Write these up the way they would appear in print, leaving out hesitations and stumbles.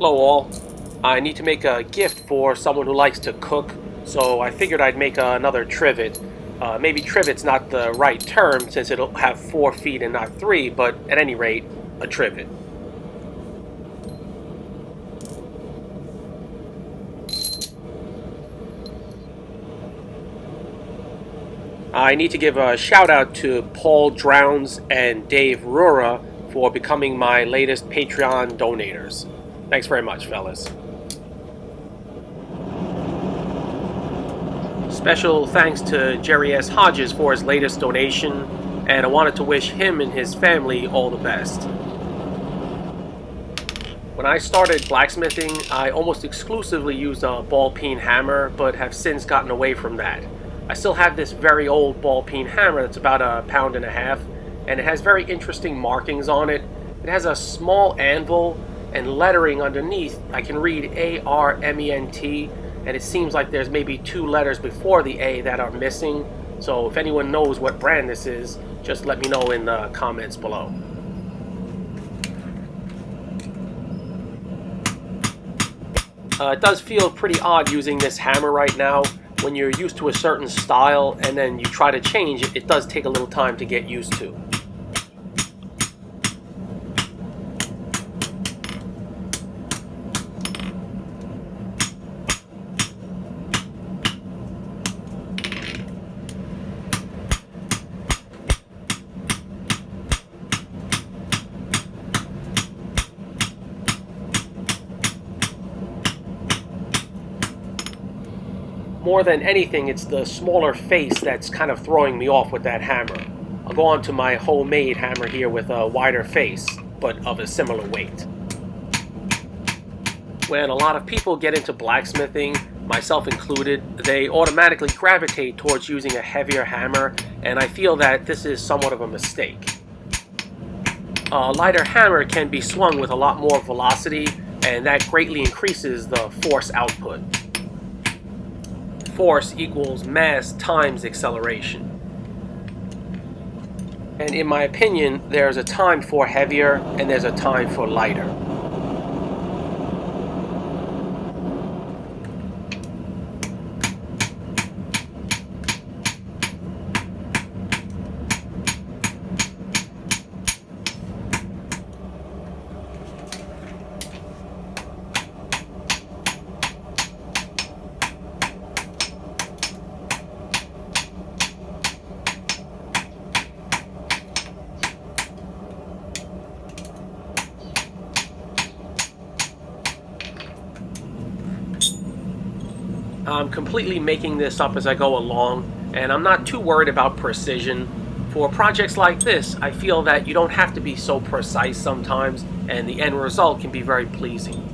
Hello all. I need to make a gift for someone who likes to cook, so I figured I'd make another trivet. Maybe trivet's not the right term since it'll have 4 feet and not 3, but at any rate, a trivet. I need to give a shout out to Paul Drowns and Dave Rura for becoming my latest Patreon donators. Thanks very much, fellas. Special thanks to Jerry S. Hodges for his latest donation, and I wanted to wish him and his family all the best. When I started blacksmithing, I almost exclusively used a ball-peen hammer, but have since gotten away from that. I still have this very old ball-peen hammer that's about 1.5 pounds, and it has very interesting markings on it. It has a small anvil and lettering underneath. I can read A-R-M-E-N-T, and it seems like there's maybe 2 letters before the A that are missing. So if anyone knows what brand this is, just let me know in the comments below. It does feel pretty odd using this hammer right now. When you're used to a certain style and then you try to change it, it does take a little time to get used to. More than anything, it's the smaller face that's kind of throwing me off with that hammer. I'll go on to my homemade hammer here with a wider face, but of a similar weight. When a lot of people get into blacksmithing, myself included, they automatically gravitate towards using a heavier hammer, and I feel that this is somewhat of a mistake. A lighter hammer can be swung with a lot more velocity, and that greatly increases the force output. Force equals mass times acceleration. And in my opinion, there's a time for heavier and there's a time for lighter. I'm completely making this up as I go along, and I'm not too worried about precision. For projects like this, I feel that you don't have to be so precise sometimes, and the end result can be very pleasing.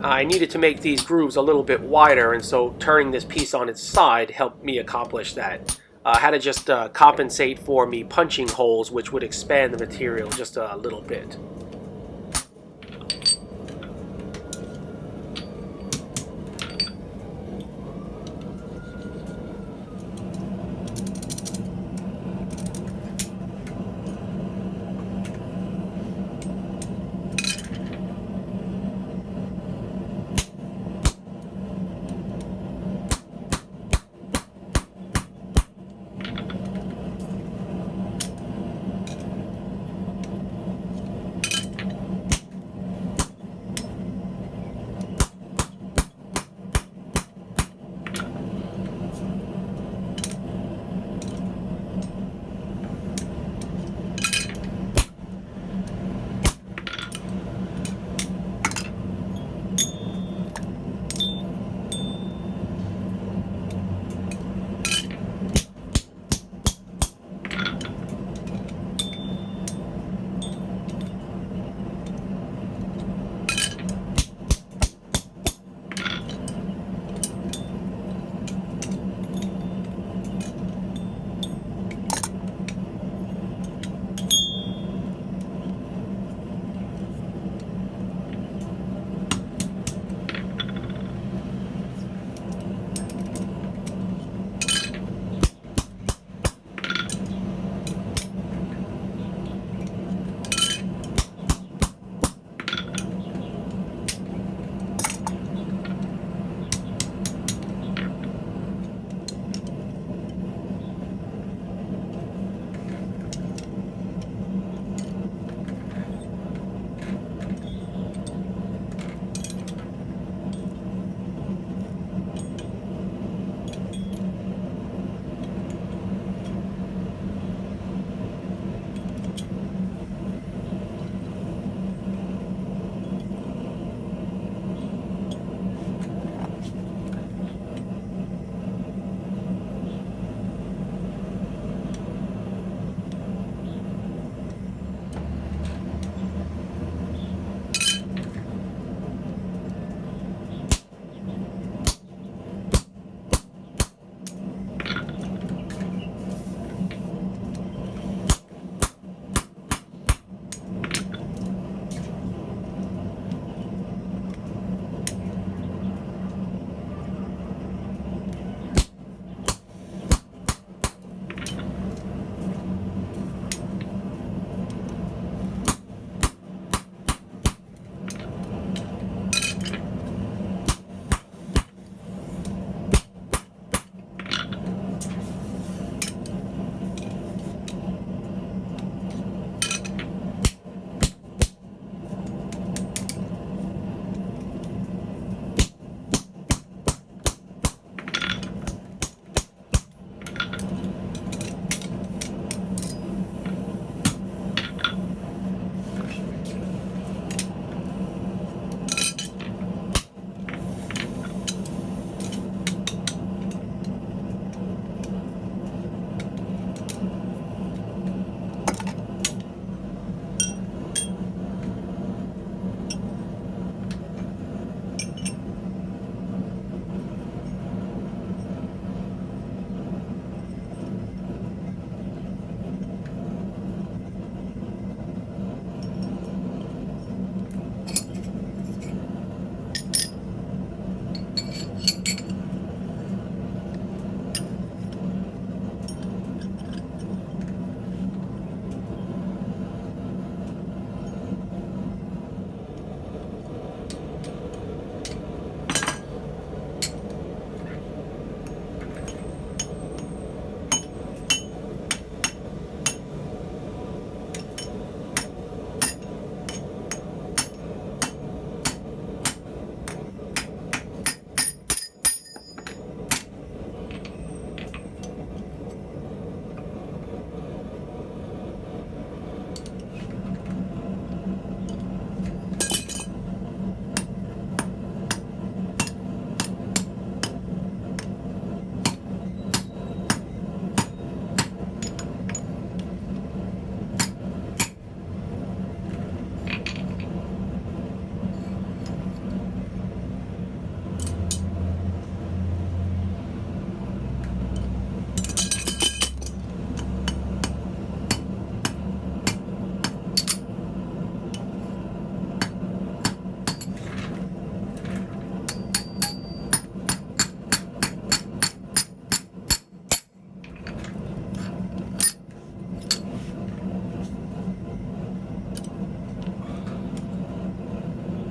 I needed to make these grooves a little bit wider, and so turning this piece on its side helped me accomplish that. I had to just compensate for me punching holes, which would expand the material just a little bit.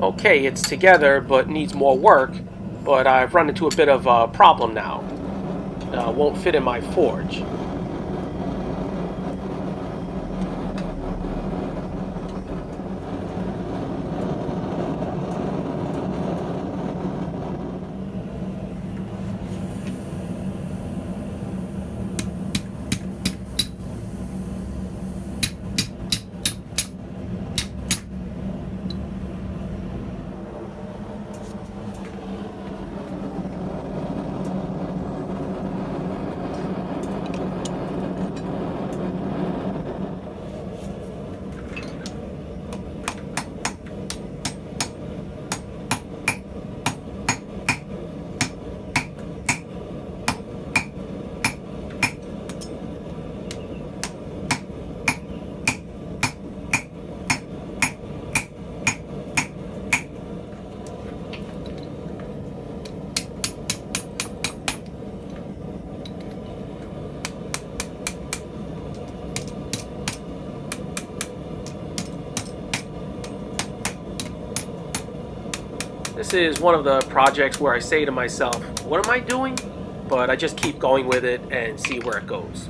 Okay, it's together, but needs more work. But I've run into a bit of a problem now. Won't fit in my forge. This is one of the projects where I say to myself, what am I doing? But I just keep going with it and see where it goes.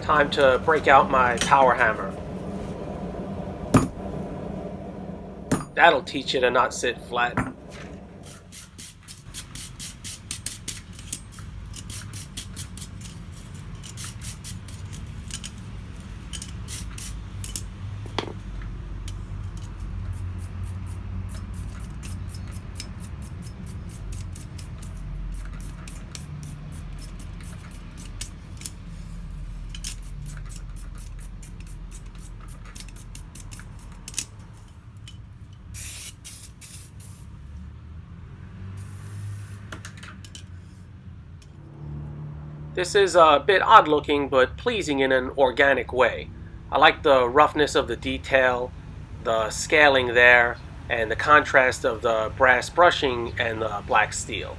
Time to break out my power hammer. That'll teach you to not sit flat. This is a bit odd looking, but pleasing in an organic way. I like the roughness of the detail, the scaling there, and the contrast of the brass brushing and the black steel.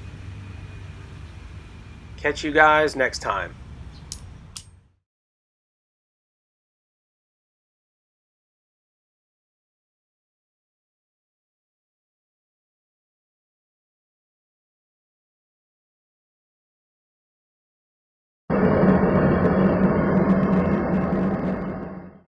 Catch you guys next time.